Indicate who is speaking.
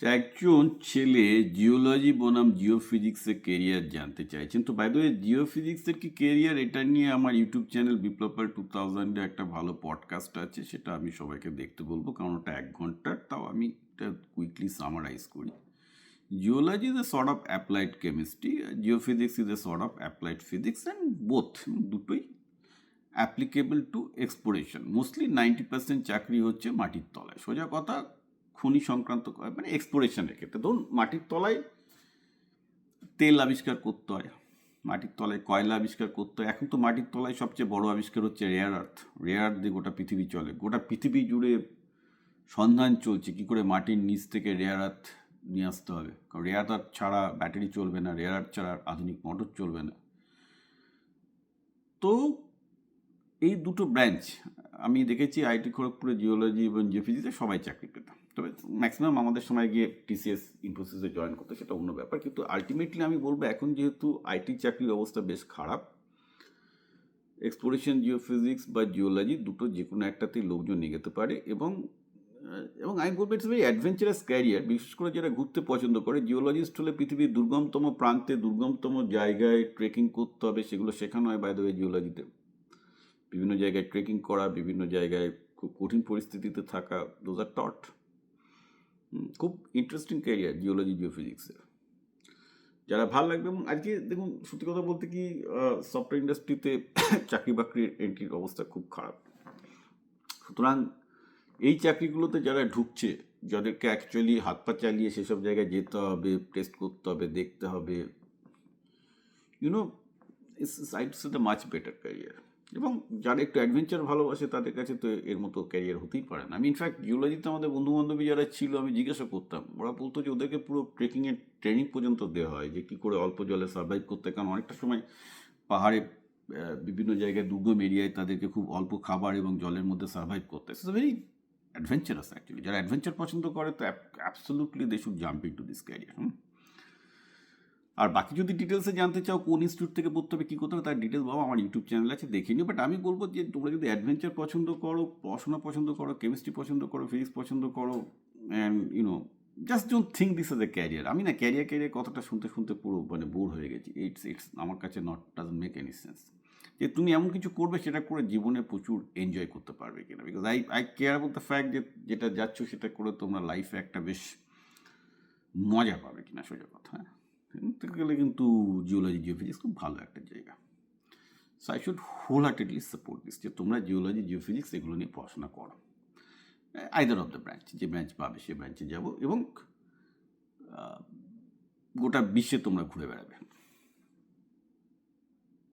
Speaker 1: একজন ছেলে জিওলজি বনাম জিওফিজিক্সের কেরিয়ার জানতে চাইছেন। তো বাই দ্য ওয়ে, জিওফিজিক্সের কি কেরিয়ার, এটা নিয়ে আমার ইউটিউব চ্যানেল বিপ্লব 2000-এ একটা ভালো পডকাস্ট আছে, সেটা আমি সবাইকে দেখতে বলবো, কারণ ওটা 1 ঘন্টার। তাও আমি এটা কুইকলি সামারাইজ করি। Geology is a sort of applied chemistry, geophysics is a sort of applied physics, and both দুটোই অ্যাপ্লিকেবল টু এক্সপ্লোরেশন। মোস্টলি 90% চাকরি হচ্ছে মাটির তলায়, সোজা কথা, খনি সংক্রান্ত, মানে এক্সপ্লোরেশনের ক্ষেত্রে। ধরুন মাটির তলায় তেল আবিষ্কার করতে হয়, মাটির তলায় কয়লা আবিষ্কার করতে হয়। এখন তো মাটির তলায় সবচেয়ে বড় আবিষ্কার হচ্ছে রেয়ার আর্থ। রেয়ার আর্থ দিয়ে গোটা পৃথিবী চলে, গোটা পৃথিবী জুড়ে সন্ধান চলছে কী করে মাটির নিচ থেকে রেয়ার আর্থ নিয়ে আসতে হবে, কারণ রেয়ার আর্থ ছাড়া ব্যাটারি চলবে না, রেয়ার আর্থ ছাড়া আধুনিক মোটর চলবে না। তো এই দুটো ব্রাঞ্চ আমি দেখেছি আইটি খড়গপুরে জিওলজি এবং জিওফিজিক্সে সবাই চাকরি পেতাম। তবে ম্যাক্সিমাম আমাদের সময় গিয়ে টিসিএস ইনফোসিসে জয়েন করতে, সেটা অন্য ব্যাপার। কিন্তু আলটিমেটলি আমি বলবো, এখন যেহেতু আইটি চাকরির অবস্থা বেশ খারাপ, এক্সপ্লোরেশন জিওফিজিক্স বা জিওলজি দুটো যে কোনো একটাতেই লোকজন এগোতে পারে। এবং আমি বলবো ইটস ভেরি অ্যাডভেঞ্চারাস ক্যারিয়ার, বিশেষ করে যারা ঘুরতে পছন্দ করে। জিওলজিস্ট হলে পৃথিবীর দুর্গমতম প্রান্তে, দুর্গমতম জায়গায় ট্রেকিং করতে হবে, সেগুলো শেখানো হয় বাই দ্য ওয়ে জিওলজিতে। বিভিন্ন জায়গায় ট্রেকিং করা, বিভিন্ন জায়গায় খুব কঠিন পরিস্থিতিতে থাকা, দোজ আর টট। খুব ইন্টারেস্টিং ক্যারিয়ার জিওলজি জিওফিজিক্সের, যারা ভালো লাগবে। এবং আজকে দেখুন, সত্যি কথা বলতে কি, সফটওয়্যার ইন্ডাস্ট্রিতে চাকরি বাকরির এন্ট্রির অবস্থা খুব খারাপ। সুতরাং এই চাকরিগুলোতে যারা ঢুকছে, যাদেরকে অ্যাকচুয়ালি হাত পা চালিয়ে সেসব জায়গায় যেতে হবে, টেস্ট করতে হবে, দেখতে হবে, you know, it's the much better career. এবং যারা একটু অ্যাডভেঞ্চার ভালোবাসে তাদের কাছে তো এর মতো ক্যারিয়ার হতেই পারে না। আমি ইনফ্যাক্ট জিওলজিতে আমাদের বন্ধুবান্ধবী যারা ছিল, আমি জিজ্ঞাসা করতাম, ওরা বলতো যে ওদেরকে পুরো ট্রেকিংয়ের ট্রেনিং পর্যন্ত দেওয়া হয়, যে কী করে অল্প জলে সার্ভাইভ করতে। কারণ অনেকটা সময় পাহাড়ে বিভিন্ন জায়গায় দুর্গম এরিয়ায় তাদেরকে খুব অল্প খাবার এবং জলের মধ্যে সার্ভাইভ করতে। It's very adventurous actually. যারা অ্যাডভেঞ্চার পছন্দ করে তো absolutely they should jump into this career. আর বাকি যদি ডিটেলসে জানতে চাও, কোন ইনস্টিটিউট থেকে পড়তে হবে, কী করতে হবে, তার ডিটেলস বাবা আমার ইউটিউব চ্যানেল আছে, দেখে নিও। বাট আমি বলবো যে তোমরা যদি অ্যাডভেঞ্চার পছন্দ করো, পড়াশোনা পছন্দ করো, কেমিস্ট্রি পছন্দ করো, ফিজিক্স পছন্দ করো, and just don't think this as a career. আমি না ক্যারিয়ার কথাটা শুনতে শুনতে পুরো মানে বোর হয়ে গেছি। ইটস আমার কাছে ডাজন্ট মেক এনি সেন্স যে তুমি এমন কিছু করবে সেটা করে জীবনে প্রচুর এনজয় করতে পারবে কিনা। Because eye care about the fact যে যেটা যাচ্ছ সেটা করে তোমরা লাইফে একটা বেশ মজা পাবে কিনা, সোজা কথা। হ্যাঁ, গেলে কিন্তু জিওলজি জিওফিজিক্স খুব ভালো একটা জায়গা। So I should wholeheartedly support this, যে তোমরা জিওলজি জিওফিজিক্স এগুলো নিয়ে পড়াশোনা করো, আইদার অফ দ্য ব্রাঞ্চ, যে ব্রাঞ্চ পাবে সে ব্রাঞ্চে যাবো, এবং গোটা বিশ্বে তোমরা ঘুরে বেড়াবে।